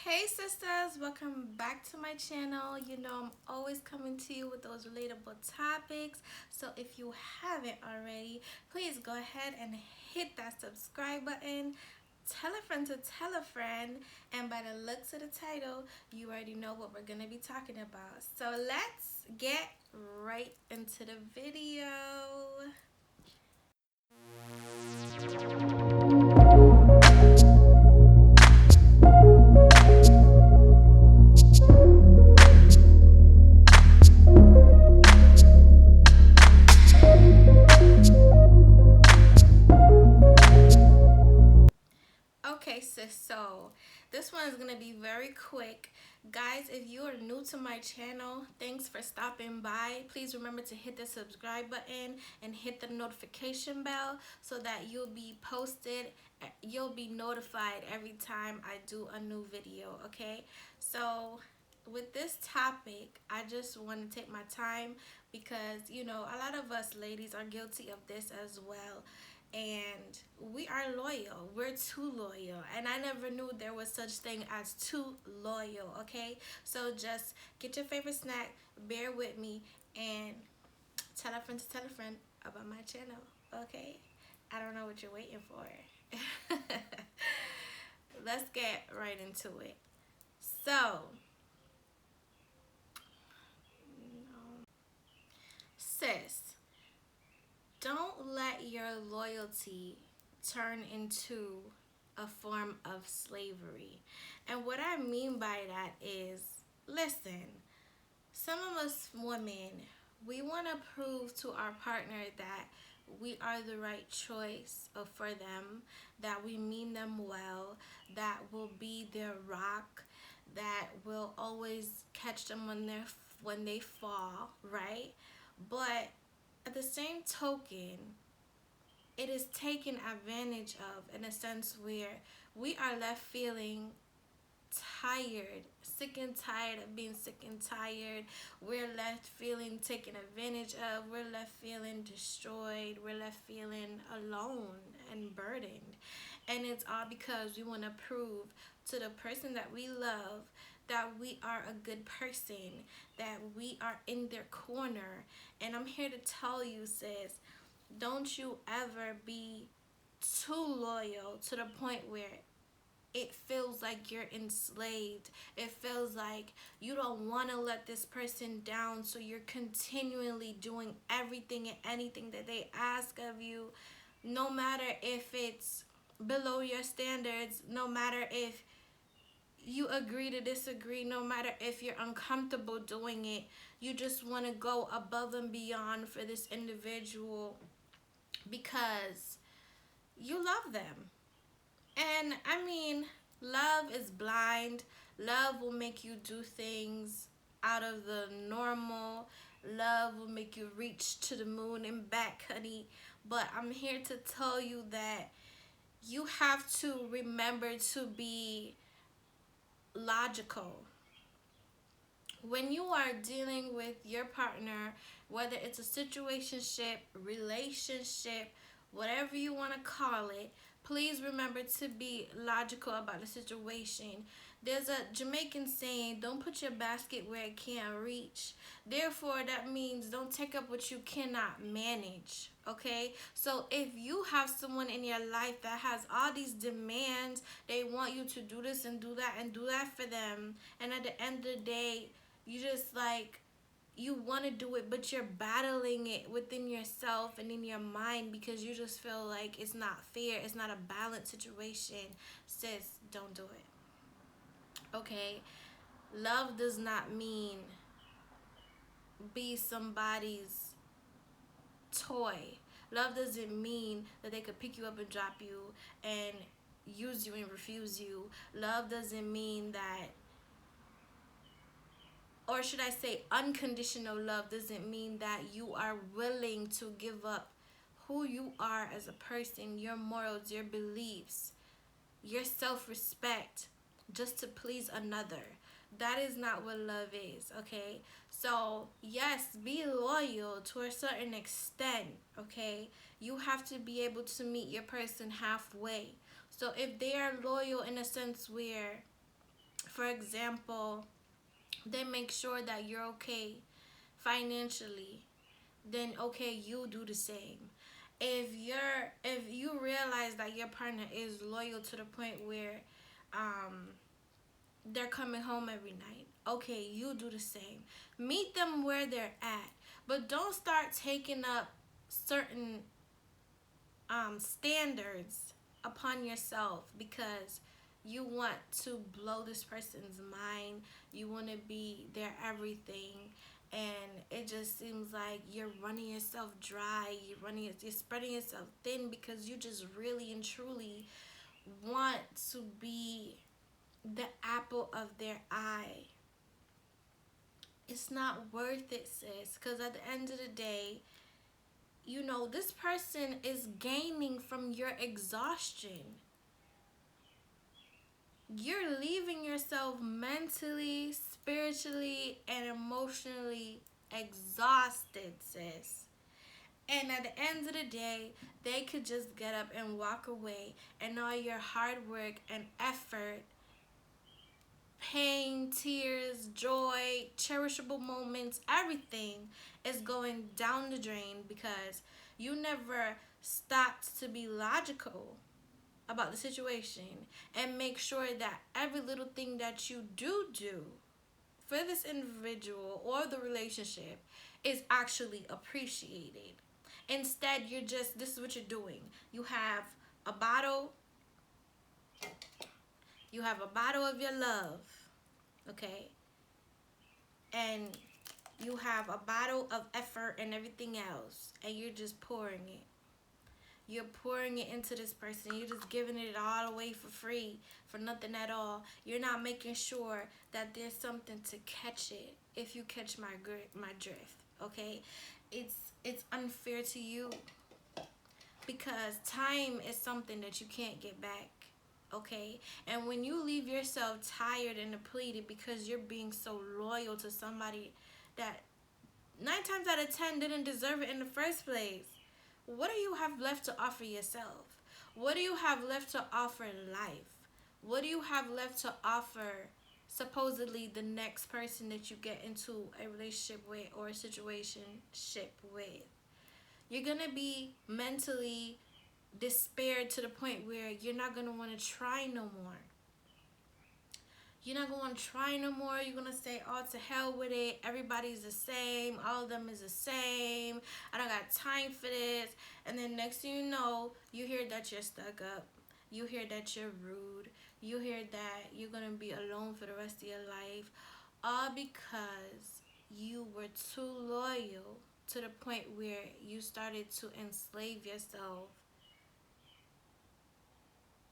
Hey sisters, welcome back to my channel. You know I'm always coming to you with those relatable topics. So if you haven't already, please go ahead and hit that subscribe button. Tell a friend to tell a friend. And by the looks of the title, you already know what we're going to be talking about. So let's get right into the video. Okay, sis, so this one is gonna be very quick. Guys, if you are new to my channel, thanks for stopping by. Please remember to hit the subscribe button and hit the notification bell so that you'll be notified every time I do a new video, okay? So with this topic, I just want to take my time because, a lot of us ladies are guilty of this as well, and we are loyal. We're too loyal, and I never knew there was such thing as too loyal. Okay, so just get your favorite snack, bear with me, and tell a friend to tell a friend about my channel. Okay, I don't know what you're waiting for. Let's get right into it. So, sis, don't let your loyalty turn into a form of slavery. And what I mean by that is, listen, some of us women, we want to prove to our partner that we are the right choice for them, that we mean them well, that will be their rock, that will always catch them when they fall, right? But at the same token, it is taken advantage of in a sense where we are left feeling tired, sick and tired of being sick and tired. We're left feeling taken advantage of. We're left feeling destroyed. We're left feeling alone and burdened. And it's all because we want to prove to the person that we love that we are a good person, that we are in their corner. And I'm here to tell you, sis, don't you ever be too loyal to the point where it feels like you're enslaved. It feels like you don't want to let this person down, so you're continually doing everything and anything that they ask of you, no matter if it's below your standards, no matter if you agree to disagree, no matter if you're uncomfortable doing it. You just want to go above and beyond for this individual because you love them. And I mean, love is blind. Love will make you do things out of the normal. Love will make you reach to the moon and back, honey. But I'm here to tell you that you have to remember to be logical. When you are dealing with your partner, whether it's a situationship, relationship, whatever you want to call it, please remember to be logical about the situation. There's a Jamaican saying, don't put your basket where it can't reach. Therefore, that means don't take up what you cannot manage. Okay? So if you have someone in your life that has all these demands, they want you to do this and do that for them, and at the end of the day, you just like you want to do it, but you're battling it within yourself and in your mind because you just feel like it's not fair, it's not a balanced situation. Sis, don't do it. Okay, love does not mean be somebody's toy. Love doesn't mean that they could pick you up and drop you and use you and refuse you. Love doesn't mean that, or should I say, unconditional love doesn't mean that you are willing to give up who you are as a person, your morals, your beliefs, your self-respect, just to please another. That is not what love is, okay? So yes, be loyal to a certain extent, okay? You have to be able to meet your person halfway. So if they are loyal in a sense where For example, they make sure that you're okay financially, then okay, you do the same. If you realize that your partner is loyal to the point where um they're coming home every night, okay, you do the same. Meet them where they're at, but don't start taking up certain standards upon yourself because you want to blow this person's mind. You want to be their everything, and it just seems like you're running yourself dry. You're spreading yourself thin because you just really and truly want to be the apple of their eye. It's not worth it, sis, because at the end of the day, this person is gaining from your exhaustion. You're leaving yourself mentally, spiritually, and emotionally exhausted, sis. And at the end of the day, they could just get up and walk away, and all your hard work and effort, pain, tears, joy, cherishable moments, everything is going down the drain because you never stopped to be logical about the situation and make sure that every little thing that you do for this individual or the relationship is actually appreciated. Instead, this is what you're doing. You have a bottle, you have a bottle of your love, okay? And you have a bottle of effort and everything else, and you're just pouring it. You're pouring it into this person. You're just giving it all away for free, for nothing at all. You're not making sure that there's something to catch it. If you catch my drift, okay? It's unfair to you because time is something that you can't get back, okay? And when you leave yourself tired and depleted because you're being so loyal to somebody that 9 times out of 10 didn't deserve it in the first place, what do you have left to offer yourself? What do you have left to offer life? What do you have left to offer supposedly the next person that you get into a relationship with or a situation ship with? You're gonna be mentally despaired to the point where you're not gonna want to try no more. You're not going to try no more. You're going to say, oh, to hell with it. Everybody's the same. All of them is the same. I don't got time for this. And then next thing you know, you hear that you're stuck up. You hear that you're rude. You hear that you're going to be alone for the rest of your life. All because you were too loyal to the point where you started to enslave yourself.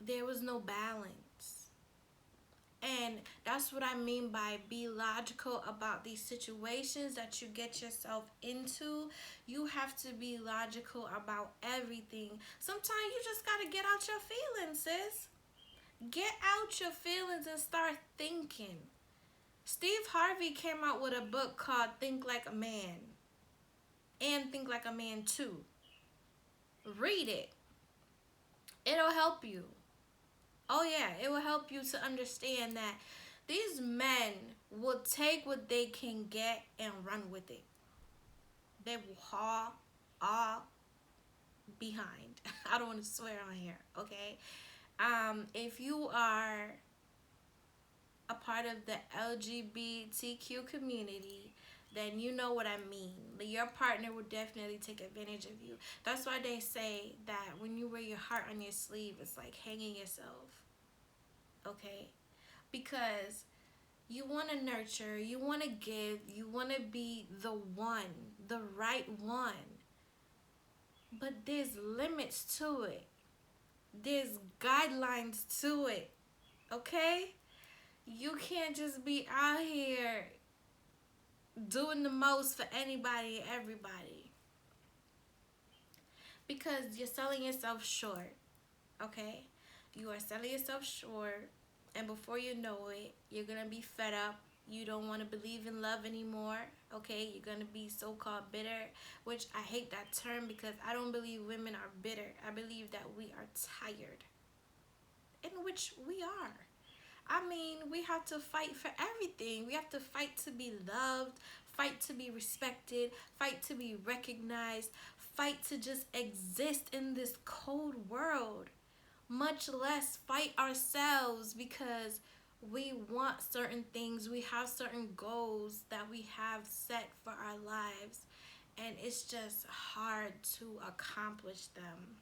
There was no balance. And that's what I mean by be logical about these situations that you get yourself into. You have to be logical about everything. Sometimes you just got to get out your feelings, sis. Get out your feelings and start thinking. Steve Harvey came out with a book called Think Like a Man and Think Like a Man Too. Read it. It'll help you. Oh yeah, it will help you to understand that these men will take what they can get and run with it. They will haul all behind. I don't want to swear on here, okay? If you are a part of the LGBTQ community, then you know what I mean. Your partner will definitely take advantage of you. That's why they say that when you wear your heart on your sleeve, it's like hanging yourself. Okay? Because you want to nurture, you want to give, you want to be the one, the right one. But there's limits to it. There's guidelines to it. Okay? You can't just be out here doing the most for anybody and everybody. Because you're selling yourself short. Okay? You are selling yourself short. And before you know it, you're going to be fed up. You don't want to believe in love anymore. Okay? You're going to be so-called bitter. Which I hate that term because I don't believe women are bitter. I believe that we are tired. In which we are. I mean, we have to fight for everything. We have to fight to be loved, fight to be respected, fight to be recognized, fight to just exist in this cold world, much less fight ourselves because we want certain things, we have certain goals that we have set for our lives, and it's just hard to accomplish them.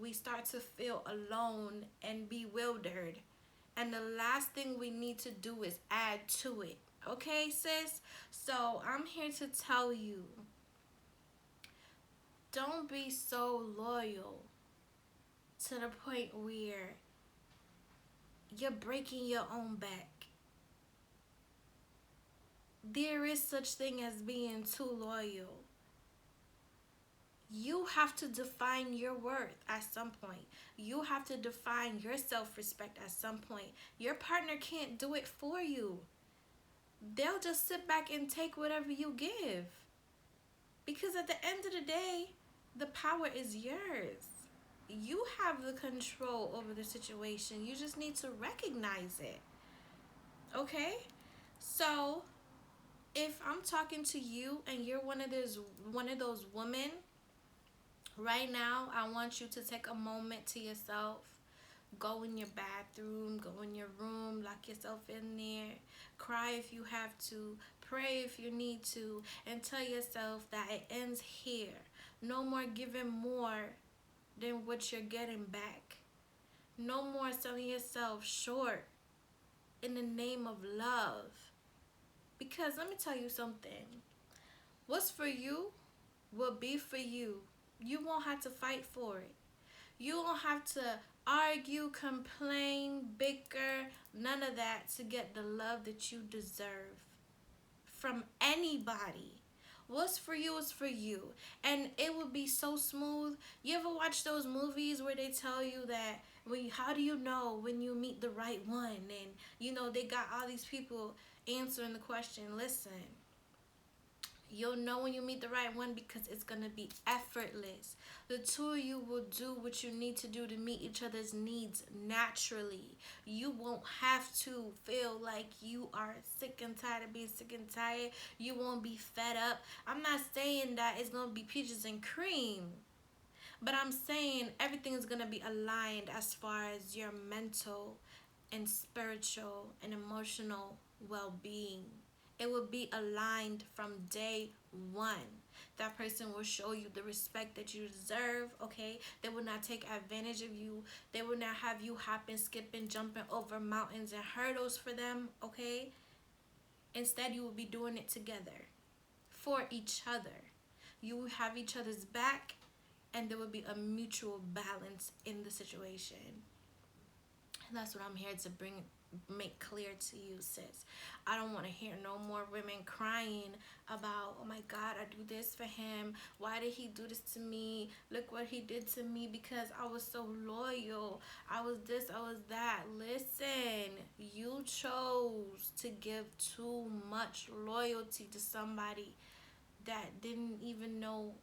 We start to feel alone and bewildered. And the last thing we need to do is add to it. Okay, sis? So I'm here to tell you, don't be so loyal to the point where you're breaking your own back. There is such thing as being too loyal. You have to define your worth at some point. You have to define your self-respect at some point. Your partner can't do it for you. They'll just sit back and take whatever you give. Because at the end of the day, the power is yours. You have the control over the situation. You just need to recognize it. Okay? So, if I'm talking to you and you're one of those women, right now, I want you to take a moment to yourself. Go in your bathroom, go in your room, lock yourself in there, cry if you have to, pray if you need to, and tell yourself that it ends here. No more giving more than what you're getting back. No more selling yourself short in the name of love. Because let me tell you something. What's for you will be for you. You won't have to fight for it. You won't have to argue, complain, bicker, none of that to get the love that you deserve from anybody. What's for you is for you. And it would be so smooth. You ever watch those movies where they tell you that how do you know when you meet the right one? And they got all these people answering the question. Listen, you'll know when you meet the right one because it's going to be effortless. The two of you will do what you need to do to meet each other's needs naturally. You won't have to feel like you are sick and tired of being sick and tired. You won't be fed up. I'm not saying that it's going to be peaches and cream, but I'm saying everything is going to be aligned as far as your mental and spiritual and emotional well-being. It will be aligned from day one. That person will show you the respect that you deserve, okay? They will not take advantage of you. They will not have you hopping, skipping, jumping over mountains and hurdles for them, okay? Instead, you will be doing it together for each other. You will have each other's back, and there will be a mutual balance in the situation. And that's what I'm here to make clear to you, sis. I don't want to hear no more women crying about, oh my God, I do this for him. Why did he do this to me? Look what he did to me because I was so loyal. I was this, I was that. Listen, you chose to give too much loyalty to somebody that didn't even know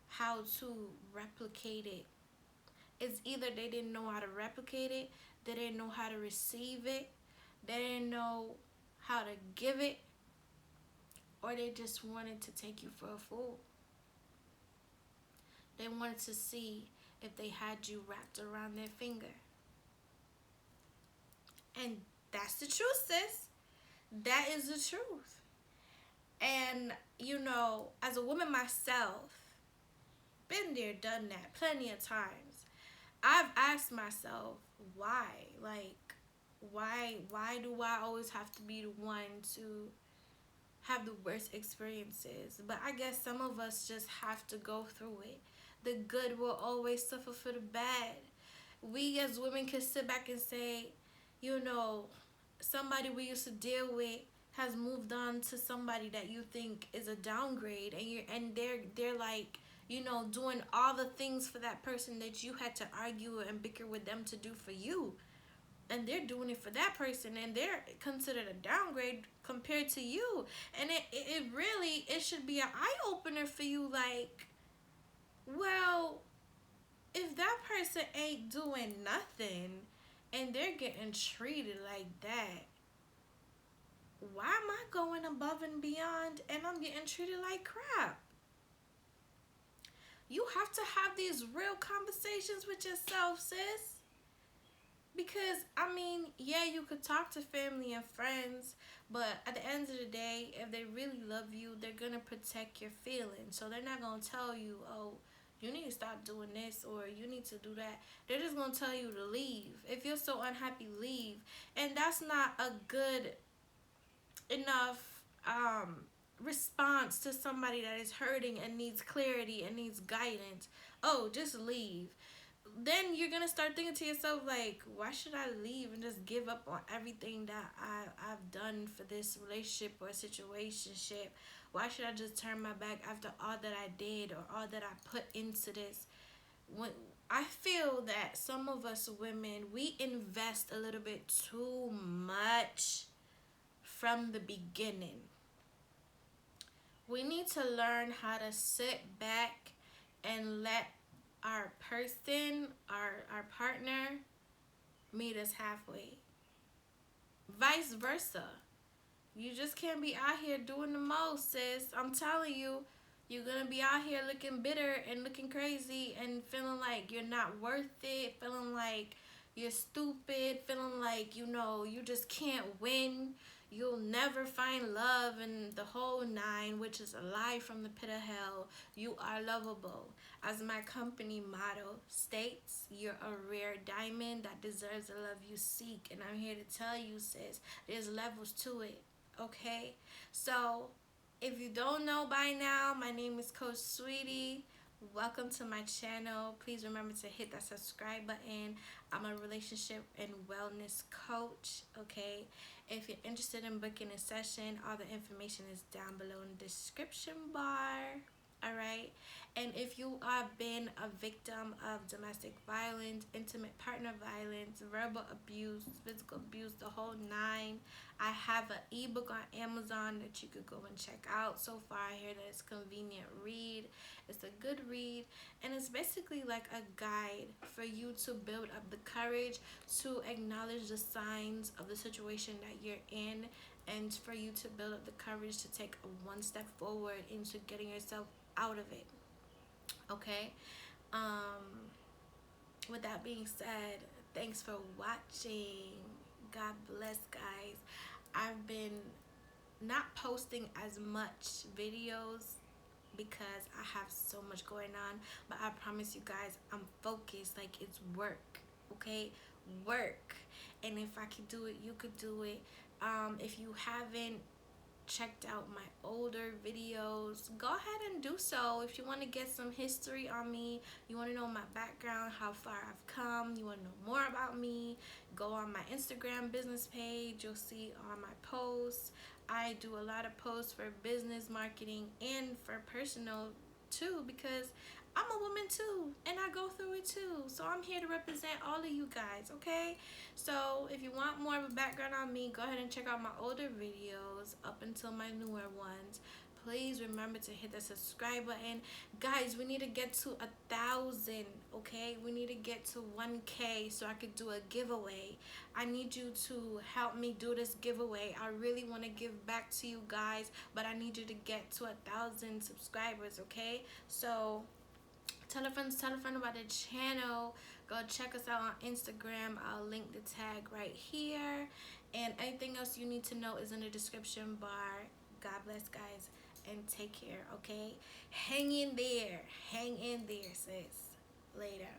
how to replicate it. It's either they didn't know how to replicate it, they didn't know how to receive it, they didn't know how to give it, or they just wanted to take you for a fool. They wanted to see if they had you wrapped around their finger. And that's the truth, sis. That is the truth. And, as a woman myself, been there, done that plenty of times. I've asked myself, why? Like, why do I always have to be the one to have the worst experiences? But I guess some of us just have to go through it. The good will always suffer for the bad. We as women can sit back and say, somebody we used to deal with has moved on to somebody that you think is a downgrade, and they're like, doing all the things for that person that you had to argue and bicker with them to do for you. And they're doing it for that person, and they're considered a downgrade compared to you. And it should be an eye-opener for you, like, well, if that person ain't doing nothing, and they're getting treated like that, why am I going above and beyond and I'm getting treated like crap? You have to have these real conversations with yourself, sis. Because, I mean, yeah, you could talk to family and friends, but at the end of the day, if they really love you, they're going to protect your feelings. So they're not going to tell you, oh, you need to stop doing this or you need to do that. They're just going to tell you to leave. If you're so unhappy, leave. And that's not a good enough response to somebody that is hurting and needs clarity and needs guidance. Oh, just leave. Then you're gonna start thinking to yourself like, why should I leave and just give up on everything that I've done for this relationship or situationship? Why should I just turn my back after all that I did or all that I put into this? When I feel that some of us women, we invest a little bit too much from the beginning. We need to learn how to sit back and let our person, our partner, meet us halfway. Vice versa. You just can't be out here doing the most, sis. I'm telling you, you're gonna be out here looking bitter and looking crazy and feeling like you're not worth it, feeling like you're stupid, feeling like, you just can't win. You'll never find love and the whole nine, which is a lie from the pit of hell. You are lovable. As my company motto states, you're a rare diamond that deserves the love you seek. And I'm here to tell you, sis, there's levels to it. Okay? So, if you don't know by now, my name is Coach Sweetie. Welcome to my channel. Please remember to hit that subscribe button. I'm a relationship and wellness coach. Okay? If you're interested in booking a session, all the information is down below in the description bar. Alright? And if you have been a victim of domestic violence, intimate partner violence, verbal abuse, physical abuse, the whole nine, I have an ebook on Amazon that you could go and check out. So far, I hear that it's a convenient read. It's a good read, and it's basically like a guide for you to build up the courage to acknowledge the signs of the situation that you're in, and for you to build up the courage to take one step forward into getting yourself out of it. Okay? Um, with that being said, thanks for watching. God bless, guys. I've been not posting as much videos because I have so much going on, but I promise you guys, I'm focused. Like, it's work. Okay? Work. And if I could do it, you could do it. If you haven't checked out my older videos, go ahead and do so. If you want to get some history on me, you want to know my background, how far I've come, you want to know more about me, go on my Instagram business page. You'll see on my posts, I do a lot of posts for business marketing and for personal too, because I'm a woman too and I go through it too. So I'm here to represent all of you guys, okay? So if you want more of a background on me, go ahead and check out my older videos up until my newer ones. Please remember to hit the subscribe button. Guys, we need to get to 1,000, okay? We need to get to 1K so I could do a giveaway. I need you to help me do this giveaway. I really want to give back to you guys, but I need you to get to 1,000 subscribers, okay? So tell a friend about the channel. Go check us out on Instagram. I'll link the tag right here. And anything else you need to know is in the description bar. God bless, guys, and take care, okay? Hang in there. Hang in there, sis. Later.